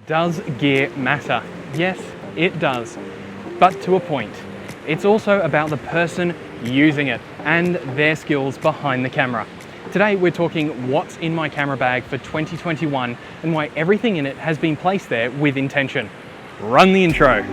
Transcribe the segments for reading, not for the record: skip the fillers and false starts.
Does gear matter? Yes, it does, but to a point. It's also about the person using it and their skills behind the camera. Today we're talking what's in my camera bag for 2021 and why everything in it has been placed there with intention. Run the intro.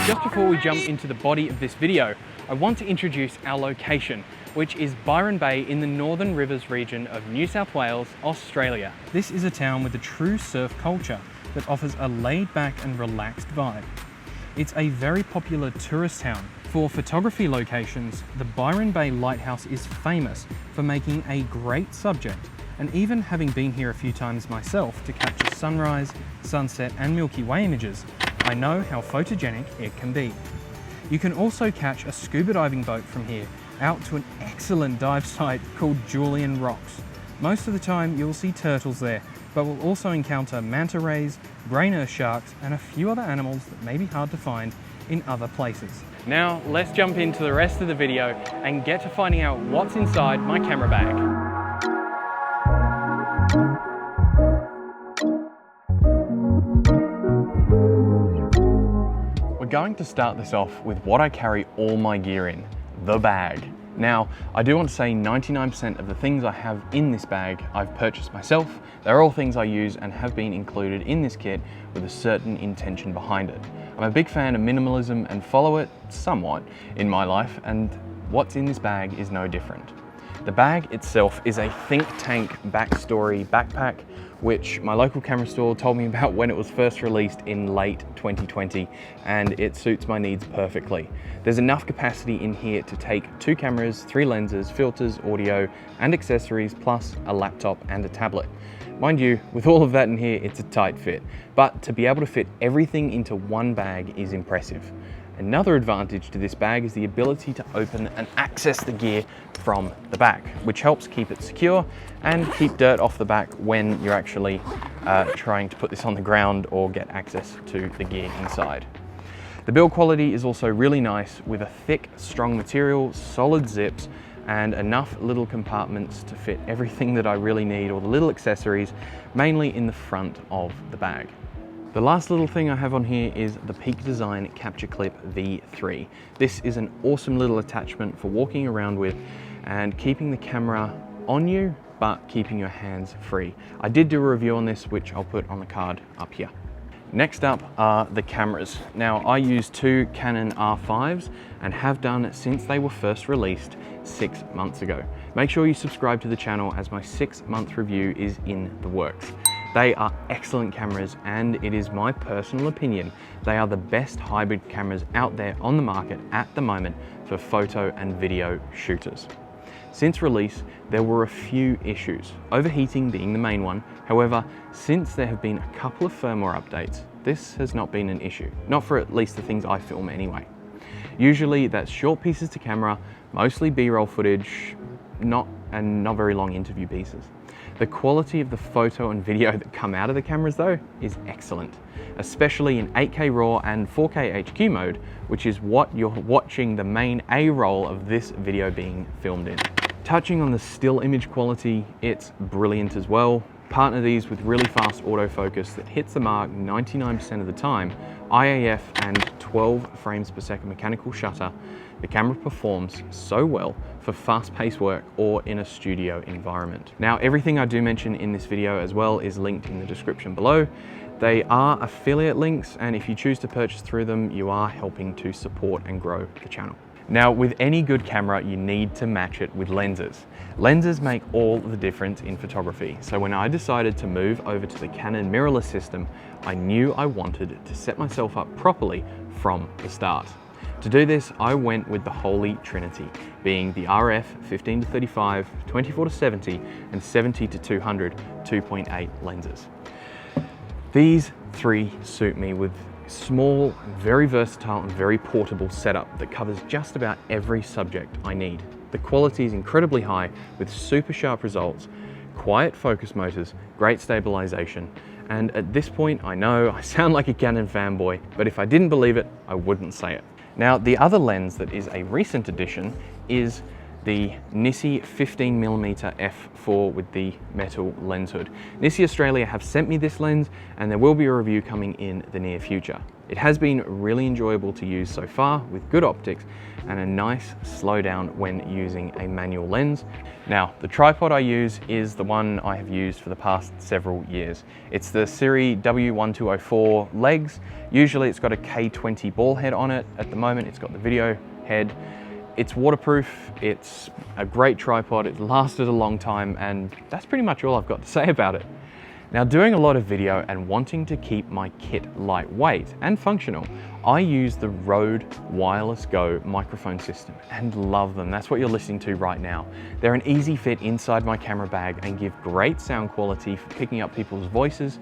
Just before we jump into the body of this video, I want to introduce our location, which is Byron Bay in the Northern Rivers region of New South Wales, Australia. This is a town with a true surf culture that offers a laid-back and relaxed vibe. It's a very popular tourist town. For photography locations, the Byron Bay Lighthouse is famous for making a great subject, and even having been here a few times myself to capture sunrise, sunset and Milky Way images, I know how photogenic it can be. You can also catch a scuba diving boat from here out to an excellent dive site called Julian Rocks. Most of the time you'll see turtles there, but we'll also encounter manta rays, grey nurse sharks and a few other animals that may be hard to find in other places. Now let's jump into the rest of the video and get to finding out what's inside my camera bag. Going to start this off with what I carry all my gear in, the bag. Now, I do want to say 99% of the things I have in this bag I've purchased myself. They're all things I use and have been included in this kit with a certain intention behind it. I'm a big fan of minimalism and follow it somewhat in my life, and what's in this bag is no different. The bag itself is a Think Tank Backstory backpack, which my local camera store told me about when it was first released in late 2020, and it suits my needs perfectly. There's enough capacity in here to take 2 cameras, 3 lenses, filters, audio, and accessories, plus a laptop and a tablet. Mind you, with all of that in here, it's a tight fit, but to be able to fit everything into one bag is impressive. Another advantage to this bag is the ability to open and access the gear from the back, which helps keep it secure and keep dirt off the back when you're actually trying to put this on the ground or get access to the gear inside. The build quality is also really nice with a thick, strong material, solid zips, and enough little compartments to fit everything that I really need, or the little accessories, mainly in the front of the bag. The last little thing I have on here is the Peak Design Capture Clip V3. This is an awesome little attachment for walking around with and keeping the camera on you, but keeping your hands free. I did do a review on this, which I'll put on the card up here. Next up are the cameras. Now, I use 2 Canon R5s and have done since they were first released 6 months ago. Make sure you subscribe to the channel as my 6-month review is in the works. They are excellent cameras, and it is my personal opinion they are the best hybrid cameras out there on the market at the moment for photo and video shooters. Since release, there were a few issues, overheating being the main one. However, since there have been a couple of firmware updates, this has not been an issue, not for at least the things I film anyway. Usually that's short pieces to camera, mostly B-roll footage, not very long interview pieces. The quality of the photo and video that come out of the cameras though is excellent, especially in 8K RAW and 4K HQ mode, which is what you're watching the main A roll of this video being filmed in. Touching on the still image quality, it's brilliant as well. Partner these with really fast autofocus that hits the mark 99% of the time, IAF and 12 frames per second mechanical shutter, the camera performs so well for fast-paced work or in a studio environment. Now, everything I do mention in this video as well is linked in the description below. They are affiliate links, and if you choose to purchase through them, you are helping to support and grow the channel. Now, with any good camera, you need to match it with lenses. Lenses make all the difference in photography. So when I decided to move over to the Canon mirrorless system, I knew I wanted to set myself up properly from the start. To do this, I went with the Holy Trinity, being the RF 15-35, 24-70, and 70-200 2.8 lenses. These 3 suit me with small, very versatile and very portable setup that covers just about every subject I need. The quality is incredibly high with super sharp results, quiet focus motors, great stabilization, and at this point I know I sound like a Canon fanboy, but if I didn't believe it, I wouldn't say it. Now, the other lens that is a recent addition is the Nissi 15mm f4 with the metal lens hood. Nissi Australia have sent me this lens, and there will be a review coming in the near future. It has been really enjoyable to use so far, with good optics and a nice slowdown when using a manual lens. Now, the tripod I use is the one I have used for the past several years. It's the Siri W1204 legs. Usually it's got a K20 ball head on it. At the moment, it's got the video head. It's waterproof, it's a great tripod, it lasted a long time, and that's pretty much all I've got to say about it. Now, doing a lot of video and wanting to keep my kit lightweight and functional, I use the Rode Wireless Go microphone system and love them. That's what you're listening to right now. They're an easy fit inside my camera bag and give great sound quality for picking up people's voices,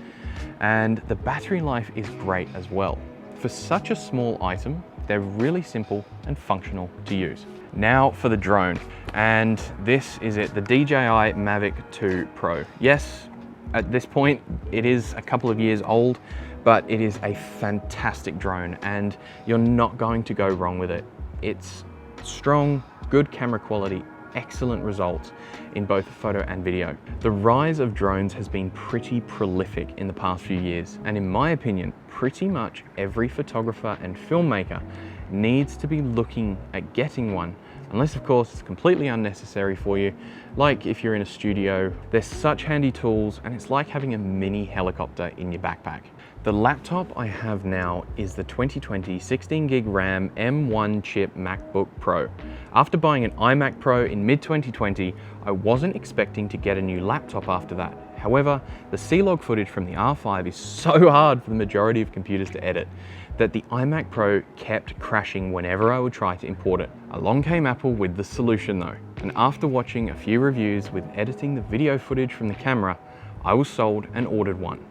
and the battery life is great as well. For such a small item, they're really simple and functional to use. Now for the drone, and this is it, the DJI Mavic 2 Pro. Yes, at this point, it is a couple of years old, but it is a fantastic drone and you're not going to go wrong with it. It's strong, good camera quality, excellent results in both photo and video. The rise of drones has been pretty prolific in the past few years, and in my opinion, pretty much every photographer and filmmaker needs to be looking at getting one, unless of course it's completely unnecessary for you, like if you're in a studio. They're such handy tools, and it's like having a mini helicopter in your backpack. The laptop I have now is the 2020 16GB RAM M1 chip MacBook Pro. After buying an iMac Pro in mid-2020, I wasn't expecting to get a new laptop after that. However, the C-Log footage from the R5 is so hard for the majority of computers to edit that the iMac Pro kept crashing whenever I would try to import it. Along came Apple with the solution though, and after watching a few reviews with editing the video footage from the camera, I was sold and ordered one.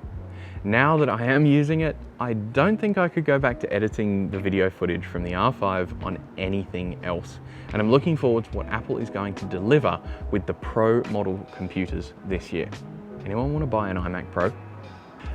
Now that I am using it, I don't think I could go back to editing the video footage from the R5 on anything else. And I'm looking forward to what Apple is going to deliver with the Pro model computers this year. Anyone want to buy an iMac Pro?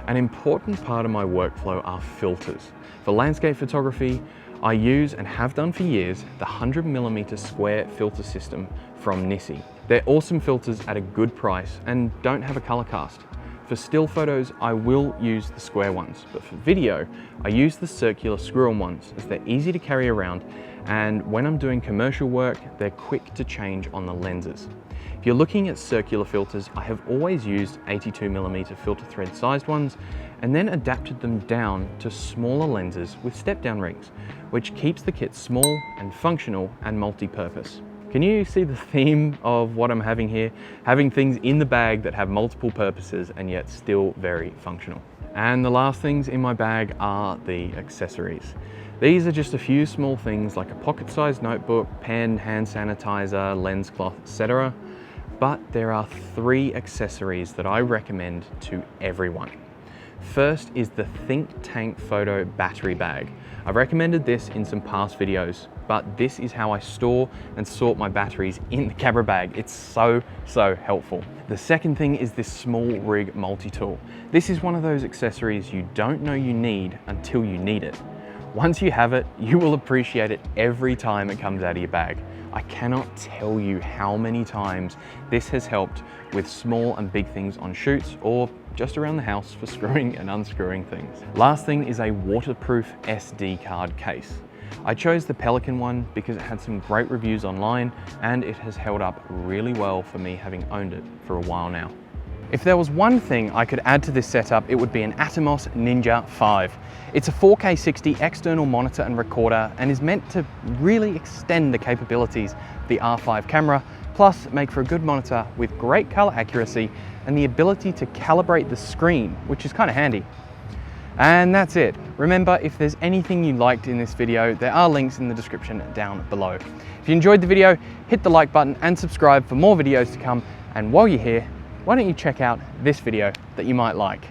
An important part of my workflow are filters. For landscape photography, I use and have done for years the 100mm square filter system from Nissi. They're awesome filters at a good price and don't have a color cast. For still photos, I will use the square ones, but for video, I use the circular screw-on ones as they're easy to carry around, and when I'm doing commercial work, they're quick to change on the lenses. If you're looking at circular filters, I have always used 82mm filter thread sized ones, and then adapted them down to smaller lenses with step-down rings, which keeps the kit small and functional and multi-purpose. Can you see the theme of what I'm having here? Having things in the bag that have multiple purposes and yet still very functional. And the last things in my bag are the accessories. These are just a few small things like a pocket-sized notebook, pen, hand sanitizer, lens cloth, etc. But there are 3 accessories that I recommend to everyone. First is the Think Tank Photo battery bag. I've recommended this in some past videos, but this is how I store and sort my batteries in the camera bag. It's so helpful. The second thing is this small rig multi-tool. This is one of those accessories you don't know you need until you need it. Once you have it, you will appreciate it every time it comes out of your bag. I cannot tell you how many times this has helped with small and big things on shoots or just around the house for screwing and unscrewing things. Last thing is a waterproof SD card case. I chose the Pelican one because it had some great reviews online and it has held up really well for me, having owned it for a while now. If there was one thing I could add to this setup, it would be an Atomos Ninja 5. It's a 4K 60 external monitor and recorder and is meant to really extend the capabilities of the R5 camera, plus make for a good monitor with great color accuracy and the ability to calibrate the screen, which is kind of handy. And that's it. Remember, if there's anything you liked in this video, there are links in the description down below. If you enjoyed the video, hit the like button and subscribe for more videos to come. And while you're here, why don't you check out this video that you might like.